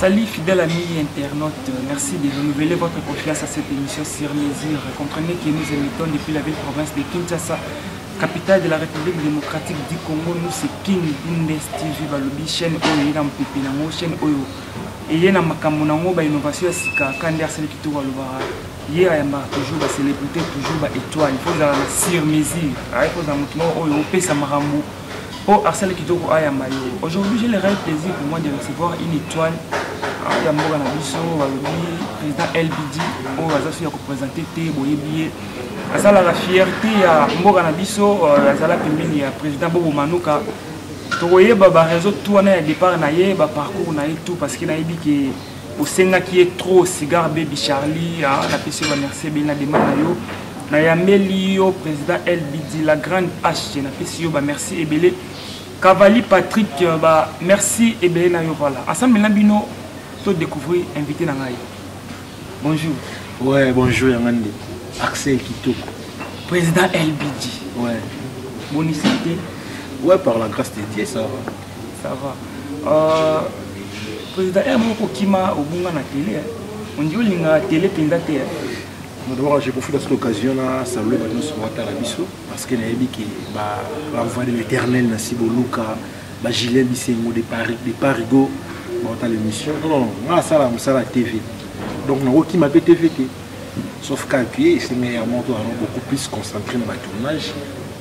Salut fidèles amis internautes, merci de renouveler votre confiance à cette émission sur mesure. Comprenez que nous émettons depuis la ville-province de Kinshasa, capitale de la République démocratique du Congo. Nous c'est King Bundes TV, balobi chaîne Oyo, na mpipi na ngo chaîne Oyo. Et yena makambo na ngo ba innovation sika kanda sele kitu walobara. Hier ayamba toujours ba célébrité toujours ba étoile. Il faut la sur mesure. Il faut za mutumo Oyo pesa marambo. Oh, Arsène Kitoko Ayamayo. Aujourd'hui, j'ai le réel plaisir pour moi de recevoir une étoile. Yamboga Nabiso, président LBD, oh, Azafi a représenté Boyebiye. Azala la fierté à Mboga Nabiso, Azala Pembeni, président Bobo Manouka. Toye Baba réseau tout on a départ naïe, parcours naïe tout parce qu'il a dit que au Sénat qui est trop cigare baby Charlie, la question va merci bien la demande naïo. Nayambelio président LBD la grande H na PCO ba merci ebele Cavali Patrick ba merci ebele na yo voilà ensemble na bino to découvrir invité na ngai. Bonjour. Ouais, bonjour Yangande. Axel Kitoko. Président LBD. Ouais. Bonicité. Ouais, par la grâce de Dieu ça va. Ça va. Président Moko Kima obunga na télé. On dit linga télé pendate. D'abord, j'ai profité de cette occasion là, saluer maintenant sur la biso parce que j'ai dit que la voix de l'éternel Nasibo Luka, Gilles Bissengo de Parigo, dans l'émission. Non, non, ça la TV. Donc, on a qui m'a fait TV. Sauf qu'appuyer, c'est beaucoup plus concentré dans le tournage,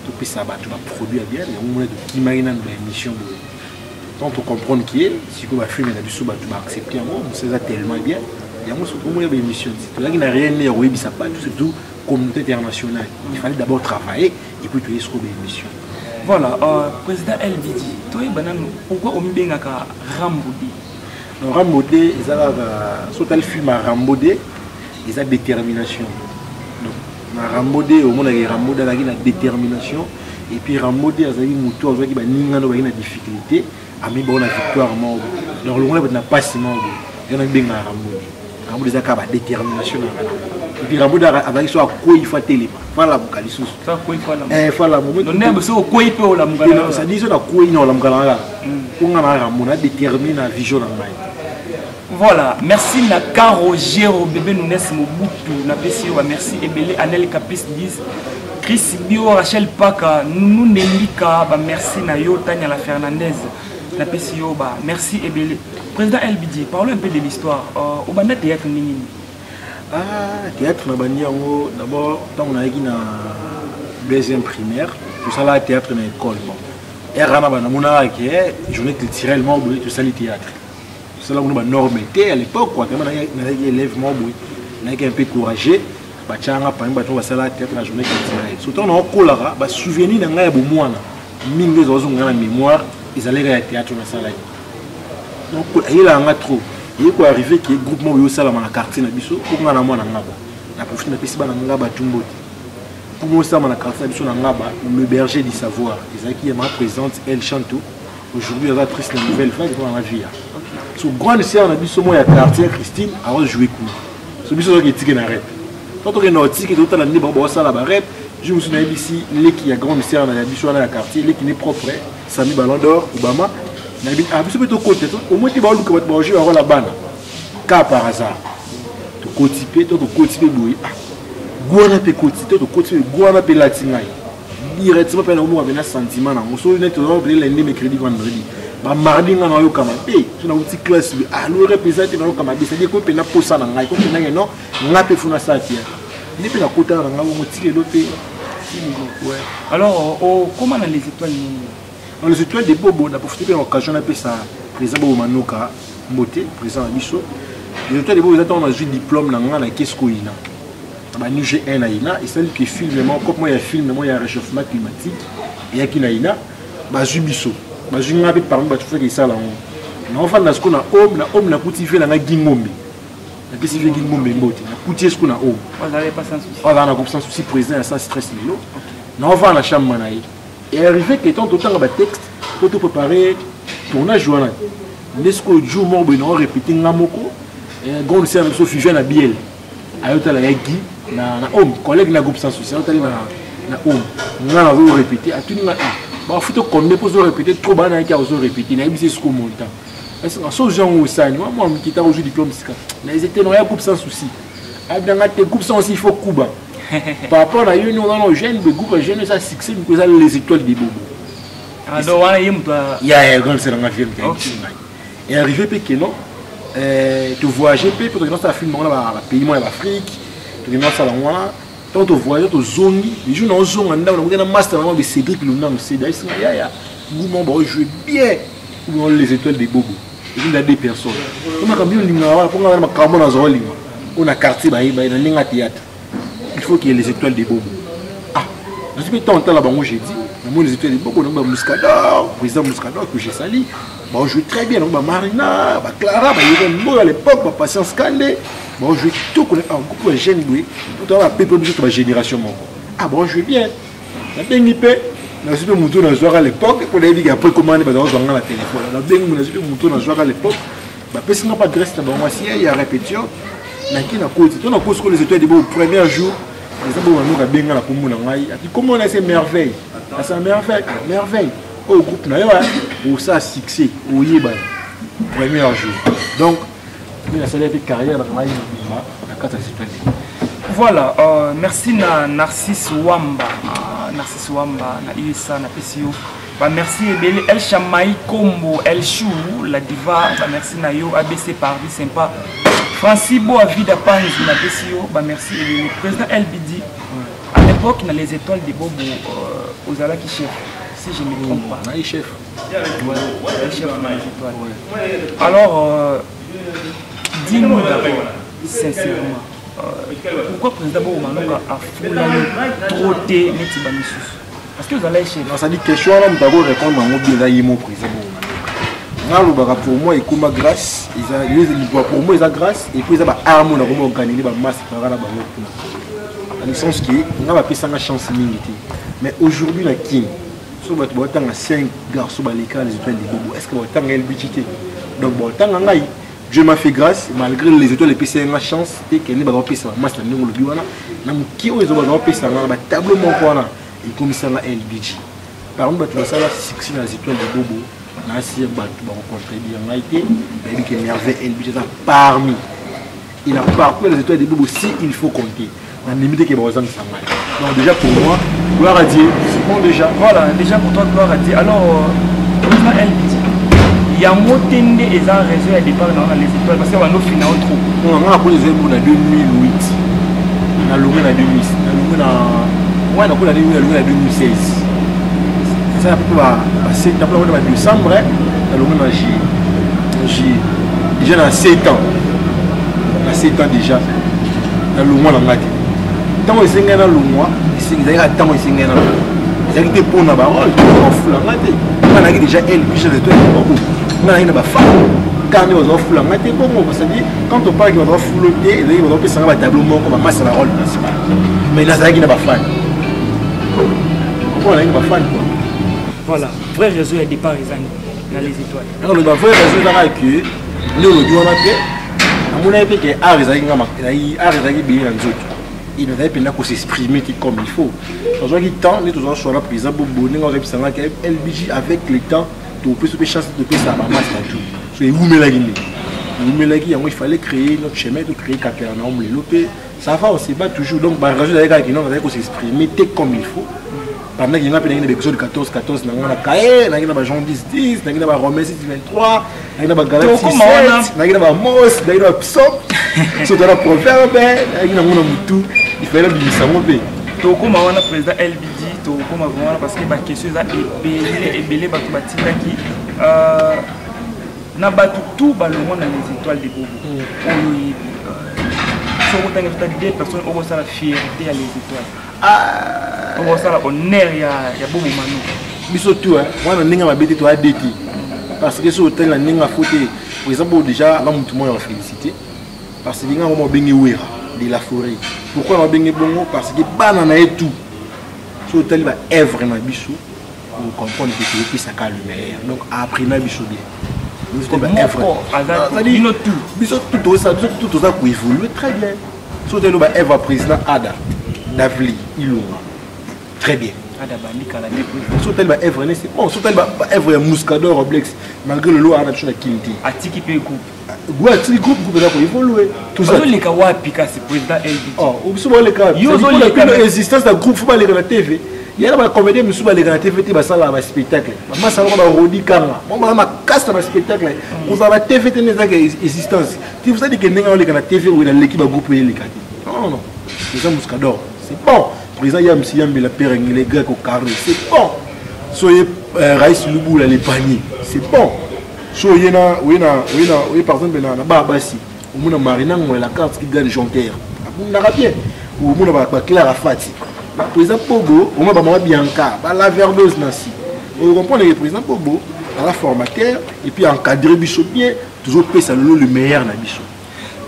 tout plus ça va produire bien, et on a qui m'a dans l'émission. Tant on comprend qui est, si on va filmer la biso, tu vas accepter, on sait ça tellement bien. Il y a une émission. Là, il n'y a rien à surtout communauté internationale. Il fallait d'abord travailler et puis tu es sur l'émission. Voilà, président LBD, pourquoi on met un Rambodé? Rambodé, il film à Rambodé, il a détermination. Donc, Rambodé, au monde, Rambodé a la détermination. Et puis Rambodé, il a une moto qui a une difficulté. A mis la victoire. Alors, le monde n'a pas si mal. Il y a un Rambodé. Rambo des accords de détermination. Et puis Rambo avec ça quoi il faut télé. Voilà mon calice. Ça quoi il faut la. Voilà mon. Donc n'est pas ça quoi il peut la mugala. Ça dit ça na quoi il na la mugala. On a Rambo na déterminé la vision en main. Voilà, merci na Caro Gero bébé Nunes Mobutu na PCO merci Ebele Anel Caprice 10 Chris Bio Rachel Paka nous Nelika ba merci na yo Tanya la Fernandez na PCO ba merci Ebele. Président LBD, parlons un peu de l'histoire. Au Banda théâtre Nini. Théâtre Nabandiango, d'abord, quand on a eu une deuxième primaire, tout ça là, théâtre dans l'école. Et on a eu journée culturelle, tout ça, le théâtre. Tout ça là, on a normalité à l'époque, on a eu des élèves, on a été un peu courageux. On a eu la journée culturelle. Surtout, on a eu des souvenirs de la mémoire, ils allaient à théâtre dans la salle. Donc, il y a trop. Il est arrivé que le groupe mobile dans le quartier na biso pour nga na mwana ngaba. Na profite na pesi bana ngaba tumbote. Pour moi ça na quartier biso na ngaba, le berger du savoir. Ezaki ma présente El Chanto. Aujourd'hui elle a triste la nouvelle vague dans la vie. So grande sœur na biso moi ya quartier Christine a joué coup. So biso qui tike na rep. Quand on est nautique et d'autres la ni baba ça la rep, je me souviens ici les qui a grande sœur na biso na quartier, les qui n'est propre, Sami Ballon d'Or, Obama. Au moins, tu vas jouer à la banane. Car par hasard, tu continues, tu continues. Guana peut continuer, tu continues, Guana peut latiner. Directement, tu as un sentiment. On se met toujours le mercredi, vendredi. Mardi, on a eu comme un pays. Tu as une petite classe. Ah, nous représentons comme un pays. C'est-à-dire qu'on peut pas poser ça dans la vie. Non, on a pu faire ça. Il n'y a pas de côté dans la vie. Alors, comment les étoiles? Dans les étoiles des bobos, on a profité de l'occasion d'appeler ça président Bobo Manouka, Moté, président Abisso. Les étoiles des bobos, on a eu un diplôme dans la caisse Koïna. On a eu un Aïna, et celle qui filme, comme moi, il y a film, il y a un réchauffement climatique, et il y a un Aïna, il y a un Bisso. Il y a un parmi les gens qui ont fait ça. On a homme, na cultivé la Gingombe. Na cultivé Gingombe Moté. Na cultivé ce qu'on a homme. Vous n'avez pas sans souci. On a pas sans souci, président, sans stress. On a fait la chambre. Et arrivé que tant autant de texte, pour te préparer tournage journal. Nesco jour mort ben on répété ngamoko et gon c'est avec Sophie Jean à Biel. Ayota la yaki na homme collègue na groupe sans souci, ayota na homme. On a répété à tout na ba faut combien pour répéter trop ba na yaki à répéter na bisi ce montant. Est-ce que ce genre où ça, moi, qui t'a reçu diplôme, les étudiants, il y a coupe sans souci. Dans la coupe sans aussi, il faut couper. Par rapport à nous, on a un jeune, le groupe jeune, ça succès, nous avons les étoiles des bobos. Alors, il y a un grand c'est dans la film. Et arrivé que non, tu voyages, tu regardes ça film dans le pays, moi, l'Afrique, tu regardes ça dans moi. Quand tu voyages, tu zones, les gens dans zone, on a un master de Cédric Luna, c'est d'ailleurs, vous jouez bien les étoiles des bobos. Il y a des personnes. On a on a quartier dans le théâtre. Il faut qu'il y ait les étoiles des bobos. Ah, je suis temps là-bas, moi j'ai dit, les étoiles des bobos, on a Muscador, président Muscador que j'ai sali. On joue très bien, on a Marina, Clara, à l'époque, Patience Kandé. On joue tout, on a beaucoup de jeunes, on a peu de la génération. Ah, bon, on joue bien. On a bien nippé. On a super mouton dans le soir à l'époque, on a dit qu'après commander, on a la téléphone. On a bien mouton dans le soir à l'époque. Parce qu'il n'y a pas de reste, il y a répétition. On a posé les étoiles au premier jour. Comment on a ces merveilles? C'est merveille. Au groupe, on a succès. Au premier jour. Donc, on a fait carrière dans la carte voilà, merci na Narcisse Wamba. Narcisse Wamba, na Issa, na PCO. Merci El Chamaï Kombo, El Chou, la diva. Merci na yo, ABC Pardi, sympa. Francis Boavida Panzi, na PCO. Merci le président LBD. À l'époque, on a les étoiles des Bobo aux Alaki chef. Si je ne me trompe pas. Oui, chef. Ouais, le chef dans les étoiles. Ouais. Alors, dis-nous d'abord, sincèrement, pourquoi le président Bobo Manoka a foulé trop de Netibanissus? Parce que vous allez chez nous. Ça dit question, là, nous devons répondre à mon président Bobo Manoka. Pour moi, il y a grâce. Pour moi, il y a grâce. Et puis, il y a arme pour organiser la masse. Dans le sens que nous avons fait une chance militaire. Mais aujourd'hui, la King, si vous avez 5 garçons à l'école, les étoiles des bobos, est-ce que vous avez LBJT? Donc, Dieu m'a fait grâce, malgré les étoiles, les PC, une chance, et qu'elle n'est pas fait ça. Moi, c'est un nouveau lobby. Qui ont fait ça? Tableau, mon point, et comme ça, la LBJ. Par exemple, tu vas savoir si les étoiles des bobos, tu vas rencontrer bien été, il y a une merveille LBJ parmi. Il a parcouru les étoiles des bobos si il faut compter. On a limité qu'il y a besoin de ça. Donc déjà pour moi, gloire à Dieu, c'est bon déjà. Voilà, déjà pour toi, gloire à Dieu. Alors, président LBJ, il y a un mot tendé et un réseau à départ dans les étoiles parce qu'on a nos finales trop. Non, on a pris les étoiles en 2008. On a loué en 2006. On a loué en 2016. Ça a passé, on a loué en décembre, on a loué en juillet. Déjà dans 7 ans. On a 7 ans déjà. On a loué en matin. Tant que c'est un mois, c'est tant que c'est un mois. C'est pour la parole, on a déjà elle, puis les étoiles, on a une femme. Quand on a foulé, quand on parle qu'on va fouloter, on va faire un tableau, on va masser la rôle principale. Mais il y a des fan. Pourquoi on a une fan? Voilà, vrai réseau est départ dans les étoiles. Alors, le vrai réseau est que nous, on a fait, on a fait que il n'avait pas pu s'exprimer comme il faut. Dans un temps, nous avons choisi le président Bobo, nous avons LBJ avec le temps, tu peux se chance de faire ça, maman, c'est tout. C'est il fallait créer notre chemin, de créer Capernaum, les lopés. Ça va, on se bat toujours. Donc, par raison des gars qui n'ont pas s'exprimer comme il faut. Pendant qu'il y a des épisodes 14-14, on a Kaé, on a Jean 10-10, on a Romain 6-23, on a Galaxy 7, on a Mos, on a Psop, on a Proverbe, on a Moutou. Il fallait lui dire mauvais. Toko mawana président LBD, toko mawana parce que ba question za ebele ba batika ki na ba tout ba le monde dans les étoiles des bobos. Oyo so ko tanga ta des personnes au ça la fierté à les étoiles. Au ça la honneur ya bobo manu. Biso tout hein, moi ninga mabeti to adeti. Parce que so hôtel na ninga foté, par exemple déjà là mutu moi féliciter parce que ninga mo bengi wera de la forêt. Pourquoi on a bien bon? Parce que banana et tout. Ce hôtel va être vraiment bichou. On comprend que c'est ça le meilleur. Donc après on a bichou bien. Nous tout ça pour évoluer très bien. Ce hôtel va être président Ada Davli Ilunga. Très bien. camarade à Bandika la président. Sautel va œuvre c'est bon, Sautel va œuvre ya Muscador Oblex malgré le lot à la chose Kinti. Atiki pe groupe. Ouais, tu groupe là pour évoluer. Tout ça. Les kawa pika c'est président LBD. Oh, ou souvent les cas. Yo zo les cas existence d'un groupe faut pas aller dans la TV. Il y a des comédiens mais souvent les dans la TV tu vas ça là spectacle. Moi ça va Rodi Kanga. Moi ma casse dans spectacle. Vous avez la TV tu n'as pas existence. Tu vous savez que n'enga les dans la TV ou dans l'équipe groupe les cas. Non non. C'est Muscador. C'est bon. Président Yamsi Yambi la père les gars au carré. C'est bon. Soyez Raïs Loubou les paniers. C'est bon. Soyez na oui par exemple na Babasi. Ou mon marina moi la carte qui gagne Jonquière. On a bien. Ou mon ba Claire Afati. Président Pogo, on va Bianca, la verbeuse Nancy. Vous comprenez le président Pogo, à la formateur, et puis encadrer Bichot bien, toujours payer le meilleur dans Bichot.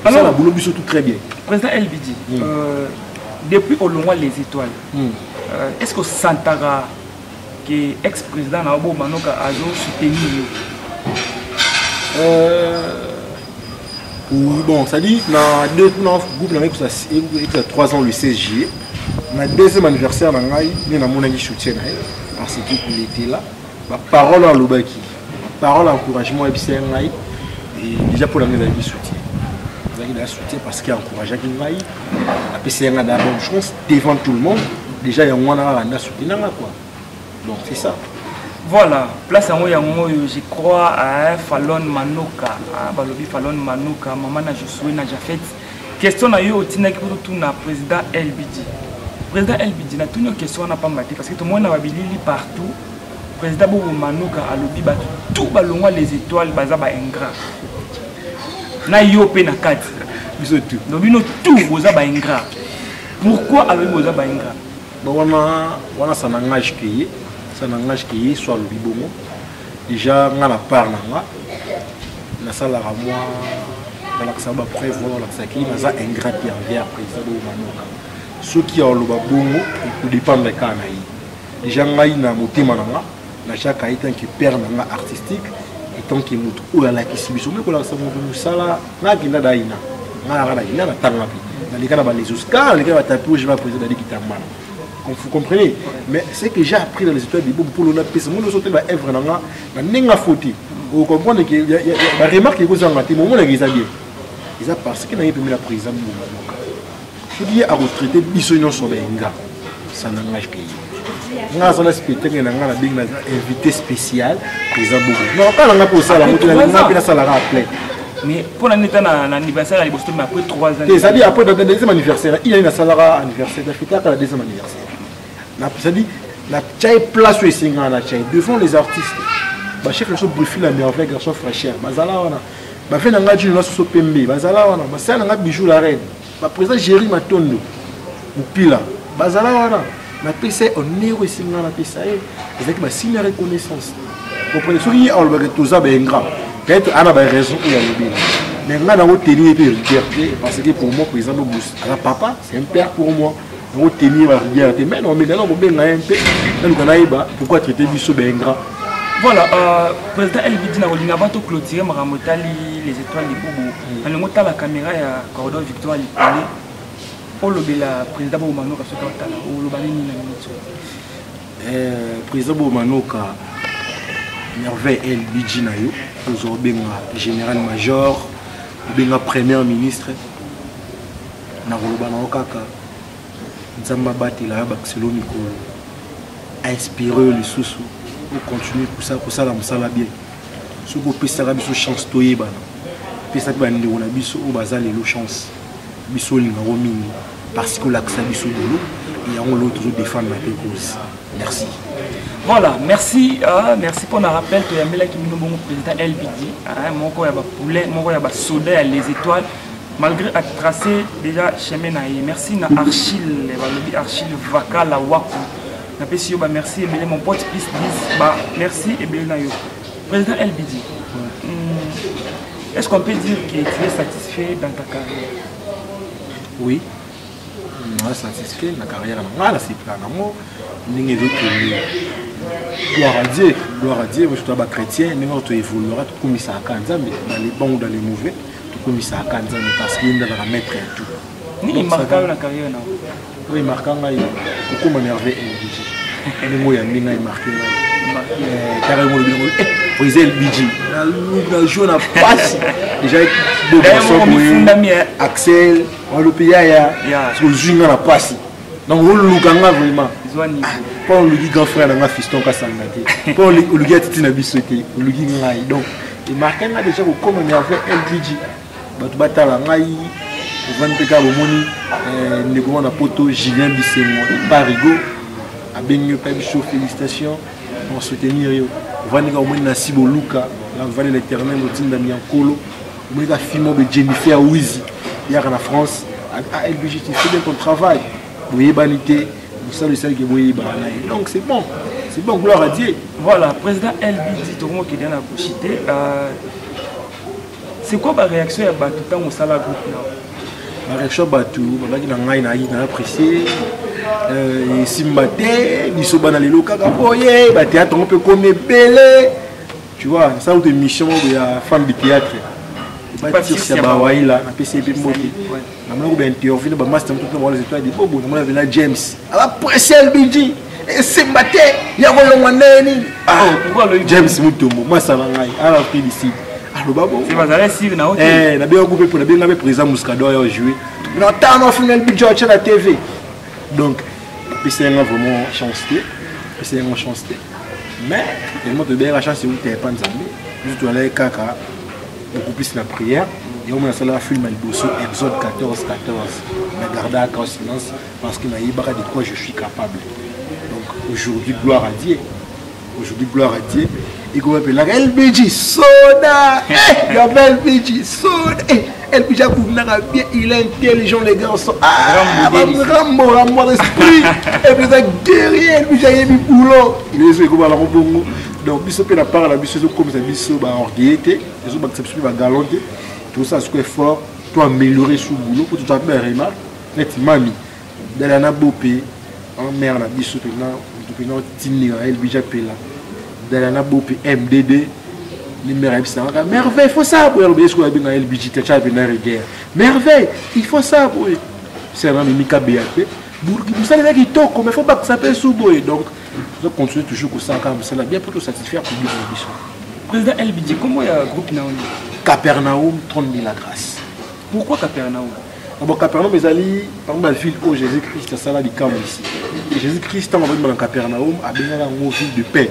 Alors, la boulot Bichot tout très bien. Président LBD, depuis au loin les étoiles, est-ce que Santara, qui est ex-président Nabo Manoka, a soutenu bon, ça dit, dans le groupe, il y a 3 ans le 16 juillet. Ma deuxième anniversaire, il y a mon soutien parce qu'il était là. Ma parole à l'Obaki, parole encouragement et déjà pour la soutien. Il a soutien parce qu'il a encouragé qu'il a la bonne chance devant tout le monde. Déjà, il y a un soutien. Donc, c'est ça. Voilà, place en haut, je crois à Fallon Manoka, à Balobi Fallon Manoka, maman na Josué na Jafet. Question à yo tina ki pour tout na président LBD. Président LBD na tout une question na pas maté parce que tout le monde a bilili partout. Président Bobo Manoka a lobi ba tout balongwa les étoiles baza ba ingrat. Na yo pe na 4. Biso tout. Donc bino tout boza ba ingrat. Pourquoi avec boza ba ingrat? Bon wana ça n'engage que ça n'engage que soit le bibongo déjà on a la part na salle à moi dans la saba preuve voilà la saki na za ingrat envers président de Manoka ceux qui ont le babongo pour dépendre de kanaï déjà ngai na motema na chaque item qui perd na artistique et tant que mutu ou la kisibiso mais ko la samu sala na kinda daina na tanga pi na likana ba les Oscars les gars taper je vais président de Kitambana. Vous comprenez? Mais c'est que j'ai appris dans les étoiles des bombes pour l'on a payé. Moi, je suis là, œuvre na n'enga fauti. Vous comprenez que il y a remarque que vous en avez. Moi, on a dit ça bien. Ils ont parce que n'avait pas mis la présidente. Je dis à retraiter bisognon sur les gars. Ça n'engage que. Nous avons un spectacle, nous avons un invité spécial, président Bobo. Non, quand on a posé ça, on a fait ça la rappelé. Mais pour l'anniversaire, il y a après 3 ans. C'est-à-dire après le deuxième anniversaire, il y a une salle anniversaire, il y a le deuxième anniversaire. C'est-à-dire, la tchaï place où ils sont la tchaï devant les artistes. Bah chef le chose briefing la merveille garçon fraîcheur. Bazala wana. Bah fait nanga djuna so pembe. Bazala wana. Bah ça nanga bijou la reine. Bah président Jerry Matondo. Mupila. Bazala wana. Na PC on est aussi dans la PC. C'est que bah signe reconnaissance. Vous comprenez ce qui est Albert Toza ben grand. Peut-être on a des raisons pour y aller. Mais on a dans tenir et liberté parce que pour moi président Bous. Alors papa, c'est un père pour moi. On tenir la liberté. Mais non, mais là on ben un peu. Pourquoi traiter Bissot ben grand? Voilà, président LBD na Olinga avant de clôturer Maramotali les étoiles des Bobo. Dans le montant la caméra ya Cordon Victoire Lipolé. Pour le président Bobo Manoka ce qu'on t'a là ou le balai ni na minute. Président Bobo Manoka merveille LBD na yo. Aujourd'hui général major, benga premier ministre. Na roloba na okaka. Nzamba batela bakiselo mikolo. Inspirer les sous. Pour continuer pour ça la msala bien. Ce qu'on peut savoir biso chance toye bana. Puis ça va ndeko na biso o bazali lo chance. Biso linga romini parce que l'accès biso de l'eau et on l'autre toujours défendre la cause. Merci. Voilà, merci merci pour le rappel que yamela qui nous bon président LBD, moko ya ba poulet, moko ya ba soda les étoiles malgré à tracer déjà chemin na ye. Merci na Archil, balobi Archil Vaka la Waku. Merci et mon pote plus 10 merci et bien président LBD. Est-ce qu'on peut dire que tu es satisfait dans ta carrière? Oui, je suis satisfait dans ma carrière. C'est plein d'amour. Gloire à Dieu, je suis un chrétien, tu évolueras, tu commences à Kanza, mais dans les bons ou dans les mauvais, tu commences à Kanza parce qu'il y a un maître et tout. Ni marquant la carrière. Oui, marquant, pourquoi m'énerver LBD? ndenge oyo ndenge ayi marqué carrément le bien Brésil LBG la joue na passe déjà Axel on le paye ya sur jouer na passe donc on le ganga vraiment pas on le dit grand frère na fiston ka sangate pas on le dit titi na bisoté on le dit ngai donc il marqué na déjà comme on avait LBG batu batala ngai on va mpeka bomoni ndeko na poto Julien Bissemo Parigo abengi pa biso félicitations on soutenir yo vanika omoni na Sibo Luka la vallée l'éternel otinda miankolo omoni ka filmo de Jennifer Wizi hier en France à LBG tu fais bien ton travail boye banité vous savez celle qui boye banay donc c'est bon gloire à Dieu. Voilà président LBG tout le monde qui vient à Kochité c'est quoi la réaction à Batou quand on sala groupe là? La réaction à Batou babaki na ngai na apprécié Simbate, biso bana lelo kaka boye, ba théâtre on peut comme belé. Tu vois, ça ou des missions de la femme de théâtre. Ba tire ça ba waila, na PCP moti. Na mona ko ben interview ba master tout le les étoiles des bobo, na mona vela James. Ala pressé LBG et Simbate, ya ko longa neni. Ah, pourquoi le James Mutombo, moi ça va ngai, ala pris ici. Alors babo. C'est bazaré si na hotel. Na bien coupé pour na bien ngabe président Muscador ya jouer. Na temps on final LBG à la TV. Donc, c'est vraiment chanceux. C'est vraiment chanceux. Mais, tellement de bien la chance, c'est où tu n'es pas ensemble. Juste tu allais caca, beaucoup plus la prière. Et on a fait un film à Liboso, épisode 14-14. On a gardé à silence parce qu'il y a de quoi je suis capable. Donc, aujourd'hui, gloire à Dieu. Aujourd'hui, gloire à Dieu. Et qu'on appelle la LBG Soda. Il y a LBG Soda. LBG bien, il est intelligent, les garçons. Ah, Rambo d'esprit. LBG guerrier, LBG a mis boulot. Il est comme à la Robongo. Donc, il se fait la part à la biseuse comme ça, biseuse, orgueilleté, les autres acceptent la galanté. Tout ça, ce qui est fort, toi améliorer sous boulot pour tout à fait remarque. Net mami, dans la Nabopé, en mer, la biseuse, maintenant, Tini, LBG Pela. Dans la Nabopé, MDD. Merveille, il faut ça pour LBG, merveille, il faut ça pour c'est un Mika BAP. Vous savez qu'il toque, mais il ne faut pas que ça s'appelle sous-boy. Donc, je continue toujours comme ça, comme ça, bien pour tout satisfaire pour bien l'ambition. Président LBG, comment il y a un groupe Naomi? Capernaum, 30 000 la grâce. Pourquoi Capernaum? D'abord, Capernaum, c'est la ville où Jésus-Christ a salé du camp ici. Et Jésus-Christ, quand on va dans Capernaum, a bien une ville de paix.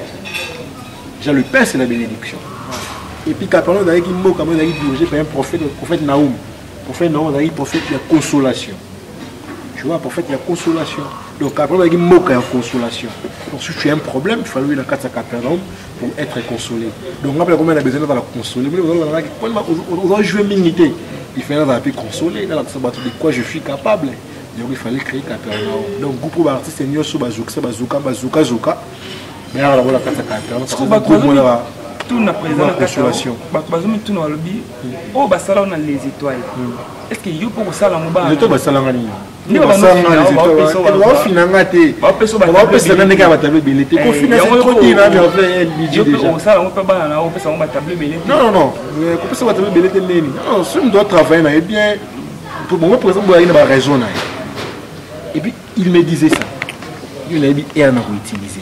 Déjà, le paix, c'est la bénédiction. Et puis, Capernaum, il y a un mot qui est dirigé par un prophète, le prophète Naoum. Le prophète Naoum, il y a un prophète de la consolation. Tu vois, prophète de la consolation. Donc, Capernaum, il y a un mot qui est la consolation. Donc, si tu as un problème, il faut aller dans la carte Capernaum pour être consolé. Donc, on a besoin de la consoler. On doit jouer minité. Il fallait la consoler. Dans la de quoi je suis capable. Donc, il fallait créer Capernaum. Donc, groupe d'artistes, c'est Nyoso, Bazooka. Mais alors, la carte Capernaum. Tout na président consolation. Bazomi tout na lobby. Oh basala on a les étoiles. Est-ce que yo pour ça la moba? Les étoiles basala ngani. Ni basala les étoiles. On va financer. On va passer dans les cas table belleté. Ko financer trop dire na fait LBG déjà. On ça on peut pas na on peut ça on va table belleté. Non. Ko passer table belleté neni. Non, si on doit travailler na bien pour moi par exemple il y a une raison na. Et puis il me disait ça. Il a dit et on a utilisé.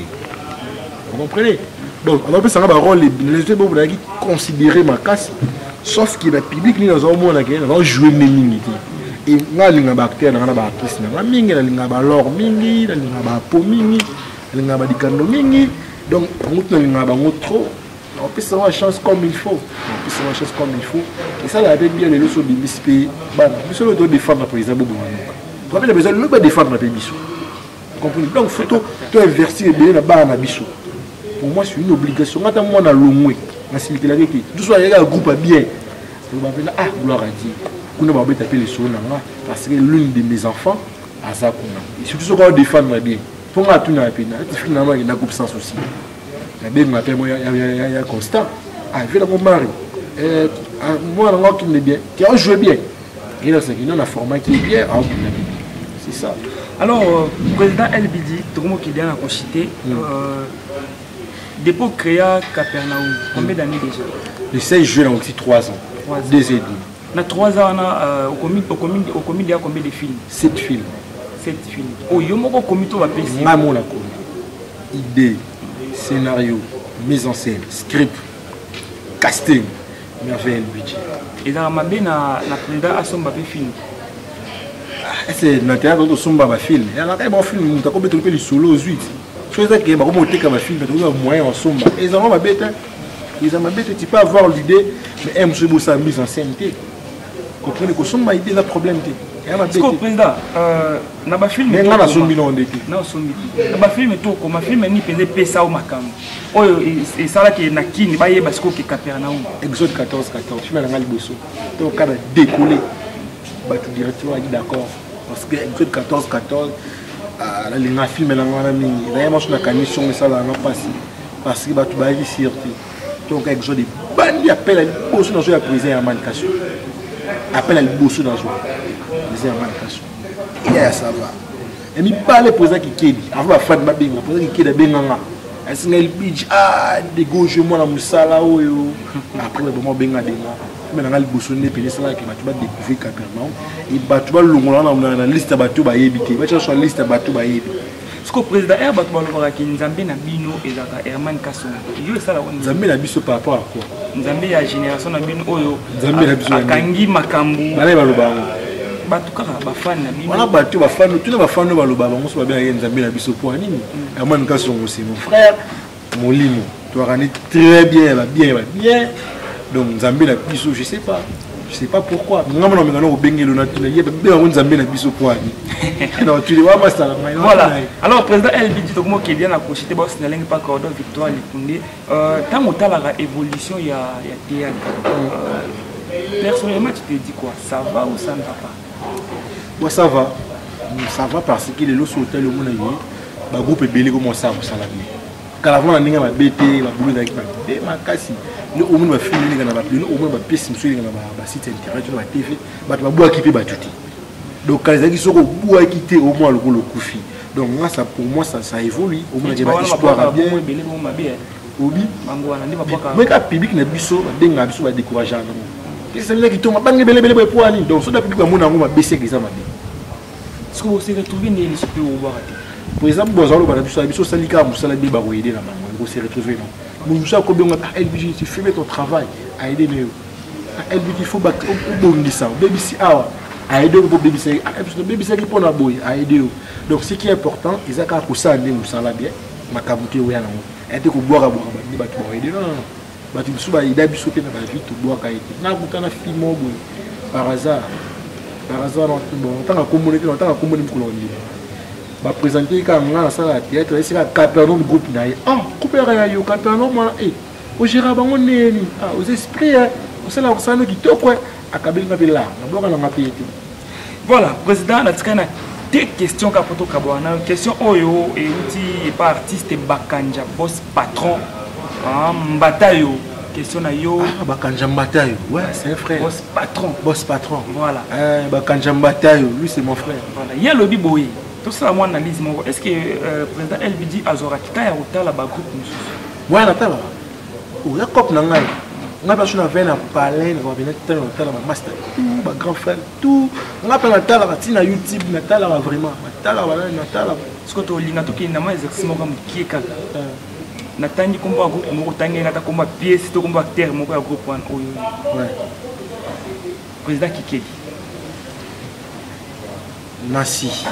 Vous comprenez? Donc, on a pu savoir rôle les gens qui considérer ma casse, sauf que le public ni dans un moment on jouer mes minutes. Et là les bactéries dans la bactérie, na mingi, na balor mingi, na po mingi, na badikando mingi. Donc, on a trop. On peut savoir la chance comme il faut. Et ça, la bien les leçons de BSP. Bah, monsieur le doit défendre par exemple. Vous avez besoin de défendre la Bisso. Comprenez? Donc, faut tout inverser bien là-bas na Bisso. Pour moi, c'est une obligation. Quand moi, on a l'ongoué, on a circulé avec lui. Tout soit, il y a un groupe bien. On va appeler, ah, gloire à Dieu. On va appeler les sons parce que l'une de mes enfants a ça. Et surtout, ce qu'on va défendre bien. Pour moi, tout n'a pas de finalement, il y a un groupe sans souci. Il y a un constant. Ah, il fait mon mari. Moi, on a qui est bien. Qui a joué bien. Et là, c'est qu'il y a un format qui est bien. C'est ça. Alors, président LBG, tout le monde qui vient à Conchité. Dépôt créé à Capernaum, combien d'années déjà? Le 16 juin, on a aussi 3 ans. 2 ans et demi. Dans 3 ans, au comité, il y a combien de films? 7 films. 7 films. Oh, il y a un comité qui va payer. idée, scénario, mise en scène, script, casting, mais avec le budget. Et dans ma bien na président à son film. C'est l'intérêt de son film. Il y a un bon film, tu as combien de solo aux 8. Je sais que comme on comme film, tu as moyen en somme. Et ils ont ma bête. Ils ont ma bête, tu peux avoir l'idée, mais M. Boussa mise en scène. Vous comprenez que son idée là problème. Est-ce que président, na ba film. Mais on a son million de non, son million. Na ba film tout comme film ni pesé pesa au makam. Oh et ça là qui na kini ba yeba sko ki Capernaum. Exode 14 film na ngali bosso. Donc quand décoller bah tout directement dit d'accord parce que Exode 14 là les film na ngana mingi. Là moi je na commission mais ça là non passé parce que bah tout ba yi sorti. Donc Exode bandi appelle à bosso dans la prison en manucation. Appelle à bosso dans en manucation. Et ça va. Et mi parle président qui kedi avant la fin de ma binga président qui kedi benganga. Est-ce que le beach des gauches moi la musala oyo après le moment benga denga mais na ngali bosso ne pele sala que batu ba découvrir Capernaum et batu ba longola na liste batu ba yebité ba sur liste batu ba yebi. Ce que président er batu ba longola ki Nzambe na bino ezaka Herman Kasongo. Yo sala on Nzambe na biso par rapport à quoi? Nzambe ya génération na bino oyo Nzambe na biso akangi makambu. Bale ba loba. Batu kaka bafana na bino. Wana batu bafana tuna bafana ba loba bango so ba bien Nzambe na biso pour nini? Herman Kasongo c'est mon frère. Molimo, tu as gagné très bien, bien. Donc Nzambe na biso, je sais pas pourquoi. Voilà. Alors président LB dit comment qu'il vient à cocher des boss n'allait pas cordon victoire Likunde. Tant autant la évolution il y a théâtre. Personnellement tu te dis quoi? Ça va ou ça ne va pas? Ouais, ça va. Ça va parce qu'il est là sur le monde le groupe est belé comme ça ça la bien. Caravane ninga ba BT ba boulot avec ma makasi le au monde ba film ninga na ba le au monde ba pièce monsieur ninga na ba site internet na ba TV ba bois qui peut ba tuti donc quand les soko bois quitter au moins le kufi donc moi ça pour moi ça évolue au moins j'ai ba histoire bien obi mangwana ndi ba boka mais ka public na biso ba benga biso ba décourager na et ça veut dire que to bangi belé pour ani donc so da public ba mona ngo ba baisser que ça ma bien ce que vous se retrouver né les super au voir. Par exemple, bonjour, je salika, musala de baroïder la maman, on s'est retrouvé non. Moussa Kobionga, LBG, tu fais ton travail, à aider les. LBG, il faut battre au bon ça, baby si ah, à aider au baby c'est, baby c'est qui prend la boy, à aider. Donc ce qui est important, ils ont qu'à pousser à des musala bien, ma kabouté ou yana. Et tu peux boire à boire, ni battu aider non. Battu souba, il a bisouté dans la vie, tu bois à aider. Na boutana film au boy, par hasard, non bon, tant à communiquer, tant à communiquer qu'on dit. Va présenter quand on a ça la théâtre c'est la Capernaum groupe naïe ah couper rien yo Capernaum moi au gérard bango neni ah aux esprits on sait là on sait qui to quoi akabeli na bela na bloka na mapi tout voilà président na tikana deux questions ka poto kabwana question oyo et outil pas artiste Bakanja boss patron ah mbatayo question na yo Bakanja mbatayo ouais c'est un frère boss patron voilà Bakanja mbatayo lui c'est mon frère voilà il y a le biboy. Tout ça, moi, analyse. Est-ce que le président LBD Azora qui a un groupe? Oui, il y a un cop. On a besoin de parler, on va venir de master, tout, grand frère, tout. On a besoin de YouTube, vraiment. Ce que tu as dit, c'est un exercice qui est calme. Natani combat groupe, on a combat pièce, on combat acteur, on a groupe. Ouais. Président Kikeli. Nassi.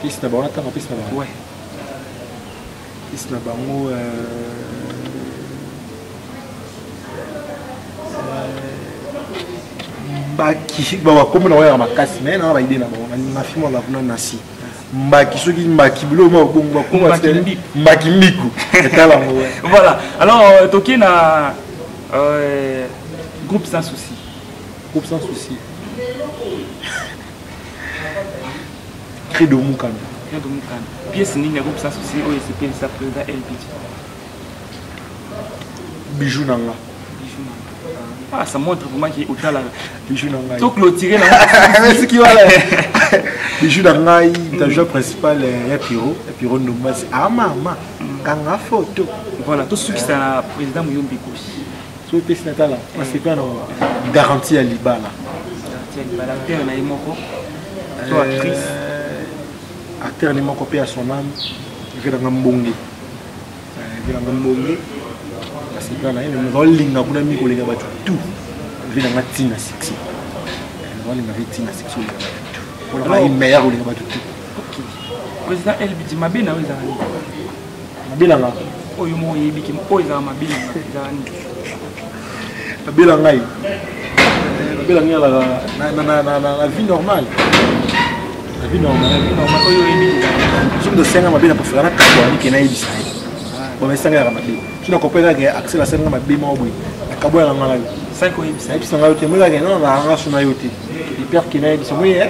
Piste na bango tanga piste na bango. Ouais. Piste na bango Mbaki ba comme na wa makasi mais na ba idée na bango na film la kuna Nassi. Mbaki soki mbaki bilo mo bongo ko mbaki miku. Etala ngo. Voilà. Alors toki na groupe sans souci. Groupe sans souci. De Moukane. Pièce ni groupe sans souci au SCP ça président LBG. Bijou nanga. Ah ça montre vraiment qu'il est au là. Bijou nanga. Tout clôturé là. C'est qui va là. Bijou nanga, le joueur principal est Piro Nomas. Ah maman, kanga photo. Voilà, tout ce qui c'est la président Mouyombi Koshi. Tout pièce là, c'est pas garantie à Libala. Garantie à Libala. Terre na imoko. Toi actrice. Acteur n'est pas copié à son âme. Je vais dans Mbongi. Je vais dans Mbongi. Parce que là, il va linga kuna miko linga batu tout. Je vais dans Tina section. Je vais dans Tina section. Pour la meilleure linga batu tout. OK. Président LBD mabina weza ni. Mabila nga. Oyo mo yebiki mo za mabila ngani. Mabila ngai. Mabila ngai la vie normale. La vie normale. Oyo yebiki. Je me sens mabila pour faire la kabwa qui na yebisa. Bon mais ça nga mabila. Tu n'as compris que accès la scène mabila mo boy. La kabwa la ngala. Ça ko yebisa. Et puis ça nga yote mo la non la nga suna yote. Hyper qui na yebisa mo yé.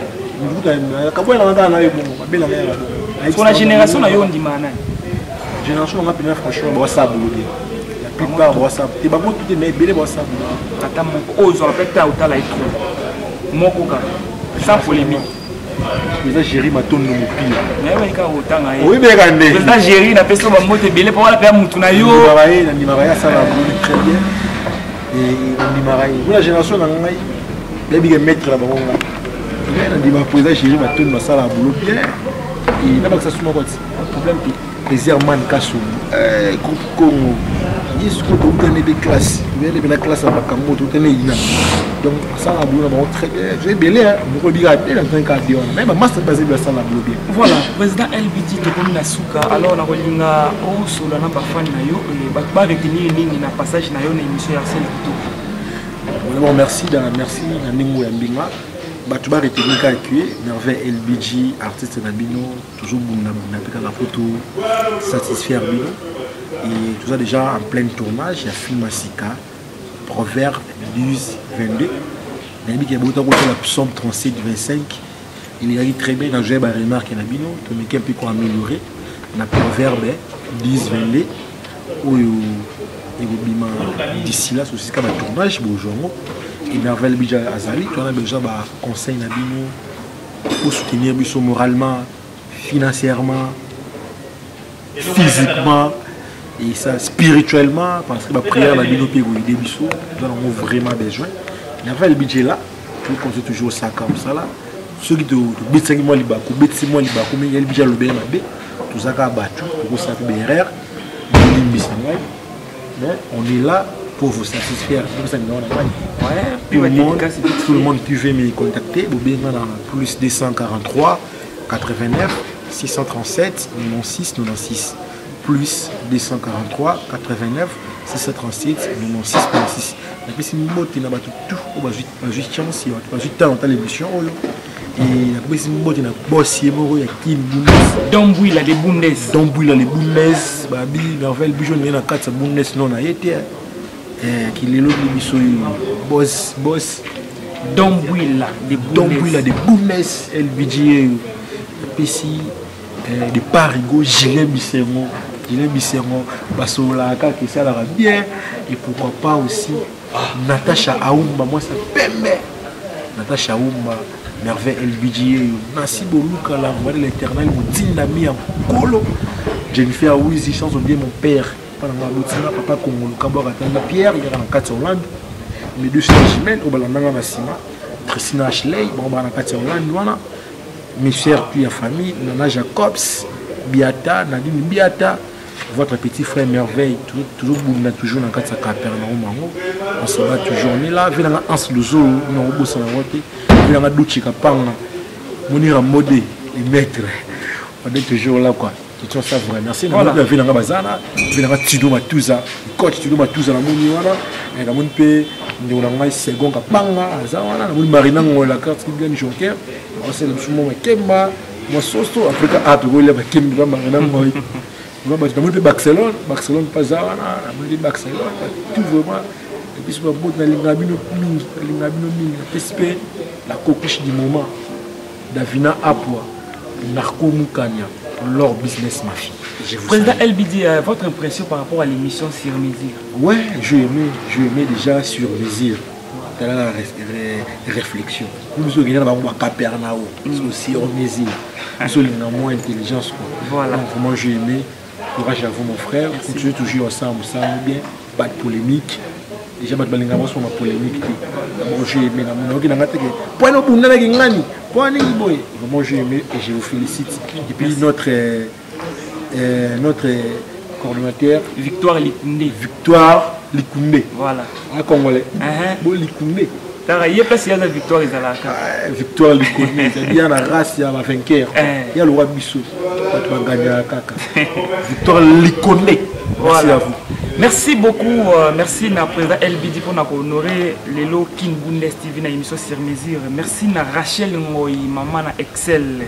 La kabwa la ngala na yebo mabila ngai. Pour la génération na yo ndima na. Génération on a bien franchement WhatsApp boulodé. La plupart WhatsApp. Et bah moi tout est bien WhatsApp. Tata moko ozo apeta utala itro. Moko ka. Sans polémique. Président Géry m'a tourné mon pile. Mais ouais ka otanga ye. Oui mais regardez. Président Géry na peso ba moto belé pour la pa mutu na yo. Ni maraye ça va très bien. Et ni maraye. La génération na ngai. Les big maître là-bas là. On dit ma président Géry m'a tourné ça la boulot bien. Et là que ça sous problème plaisir man kassou. Groupe Congo. Il se trouve dans des classes. Il y a des classes à Bakambo tout est là. Donc ça la boulot très bien. J'ai belé hein. Nous regarder dans un cadre. Même master basé sur ça la boulot bien. Voilà, président LBD de comme na suka alors na kolinga o solo na parfois na yo ba retenir nini na passage na yo na émission ya Arsène Litoto. Vraiment merci na ningo ya mbinga. Tu vas retenir calculer merveille LBG artiste Nabino toujours na photo satisfaire Bino et tout ça déjà en plein tournage il y a film Sika Proverbe 12 22 il y a beaucoup la psaume 37 25 il est très bien dans jouer par remarque Nabino tu me qu'un peu quoi améliorer na Proverbe 10 22 où et d'ici là c'est aussi comme un tournage bonjour. Et merveille bija azali tu as besoin de conseil na bino pour soutenir biso moralement financièrement physiquement et ça spirituellement parce que la prière na bino pe aider biso nous avons vraiment besoin merveille bija là tu conseille toujours ça comme ça là ceux qui te bitsangi moi libako bitsi moi libako mais il bija le bien mabe tout ça ka battu pour ça BRR mais on est là pour vous satisfaire. Ouais, tout le monde peut me contacter. Vous pouvez plus 243 89 637 96 96 plus 243 89 637 96 96. Et puis si vous avez tout, vous avez juste chance, vous avez juste temps dans l'émission. Et puis si vous avez un bossier, vous avez un Bundes. Dombouille là, les Bundes. Dombouille là, les Bundes. Babi, merveille, bijon, il y a 4 Bundes non à été. Qui est l'autre boss Dombouilla des Boumes LBG PC de Parigo Gilet Bisséron Basola qui ça la bien et pourquoi pas aussi Natacha Aoumba moi ça pembe Natacha Aoumba merveille LBG Nassi Boluka la voix de l'éternel Moudinami en colo Jennifer Wizi chanson bien mon père papa Congo Kabora Pierre il y a dans 4 Hollande mes deux sœurs jumelles au balandanga na sima Christina Ashley bon ba na 4 Hollande wana mes sœurs puis la famille Nana Jacobs Biata Nadine Biata votre petit frère merveille toujours bouna toujours dans 4 Capernaum mango on se bat toujours on est là venant Hans Luzo non bossa na wote venant Duchi Kapanga Monira Modé et maître on est toujours là quoi. C'est ça vrai. Merci. Voilà. Nous avons bazana, nous avons Tido Matuza, coach Tido Matuza la moni wana, et la moni pe nous avons second kapanga, azana, nous marina la carte qui vient joker, on sait le sumo Kemba, moi sosto Africa a to go le Kemba marina moi. Nous avons pe Barcelone pas zawana, nous avons Barcelone, tout vraiment et puis sur bout na lingabino PSP la coquiche du moment. Davina Apua, Narco Mukanya. Leur business ma fille. Président LBD, votre impression par rapport à l'émission Sur Mesure? Ouais, j'ai aimé déjà Sur Mesure. Dans la réflexion. Nous sommes à Capernaum, Sur Mesure. Nous sommes moins intelligence. Voilà. Donc, vraiment, j'ai aimé. Courage à vous, mon frère. Continuez toujours ensemble, ça va bien. Pas de polémique. Déjà, je vais vous sur ma polémique. Vraiment, j'ai aimé. Vraiment, j'ai aimé et je vous félicite. Et puis, notre coordonnateur Victoire Likunde. Victoire Likunde. Voilà. Un Congolais. Bon Likunde. Il y a pas si y a la victoire ils ont Victoire Likunde. C'est-à-dire il y a la race, il y a la vainqueur. Il y a le roi Bissou. Victoire Likunde. Merci à vous. Merci beaucoup. Merci na président LBD pour honorer les lots King Bundes TV na émission sur mesure. Merci na Rachel Ngoy, maman na Excel.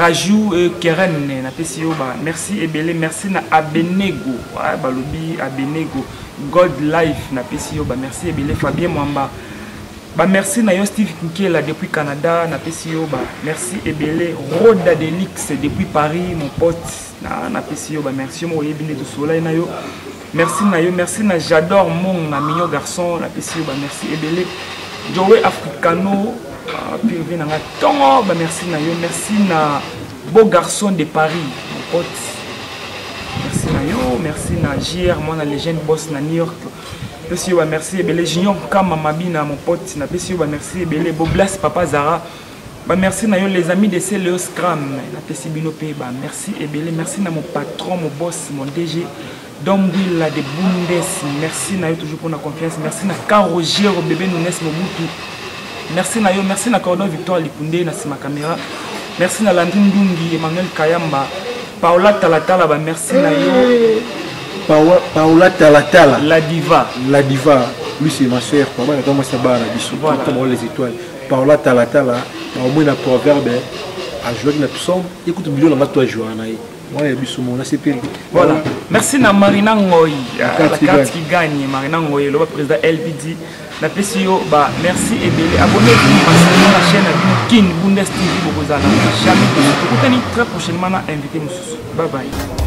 Rajou Keren na Pesioba. Merci Ebele. Merci na Abenego. Balobi Abenego. God Life na Pesioba. Merci Ebele. Fabien Mwamba. Merci na yo Steve Kinkela depuis Canada na Pesioba. Merci Ebele. Roda Delix depuis Paris mon pote na Pesioba. Merci mo yebine tout soleil na yo. Merci na yo, merci na j'adore mon na mignon garçon na Pesioba. Merci Ebele. Joe Africano puis na tongo ba merci na yo, merci na beau garçon de Paris mon pote. Merci na yo, merci na JR moi na légende boss na New York. Pesioba merci Ebele Junior Kama Mabina mon pote na Pesioba merci Ebele Boblas Papa Zara. Bah merci na yo les amis de Céléo Scram na Pesibino pe ba merci Ebele, merci na mon patron mon boss mon DG Domwilla de Bundes, merci na yo toujours pour la confiance, merci na Karogero bébé Nunes Mobutu. Merci na yo, merci na Cordon Victoire Likunde na ma caméra. Merci na Landine Ndungi, Emmanuel Kayamba, Paola Talatala, bah merci na yo. Paola Talatala, la diva. La diva, lui c'est ma soeur, pour moi elle commence à barrer comme les étoiles. Paola Talatala, au moins un proverbe à jouer avec notre somme, écoute milieu dans toi jouer en aïe. Voilà. Merci na Marina Ngoy, la carte qui gagne, Marina Ngoy, le président LBD. La PCO, bah merci Ebele. Abonnez-vous à la chaîne King Bundes TV. Vous allez jamais très prochainement invité. Bye bye.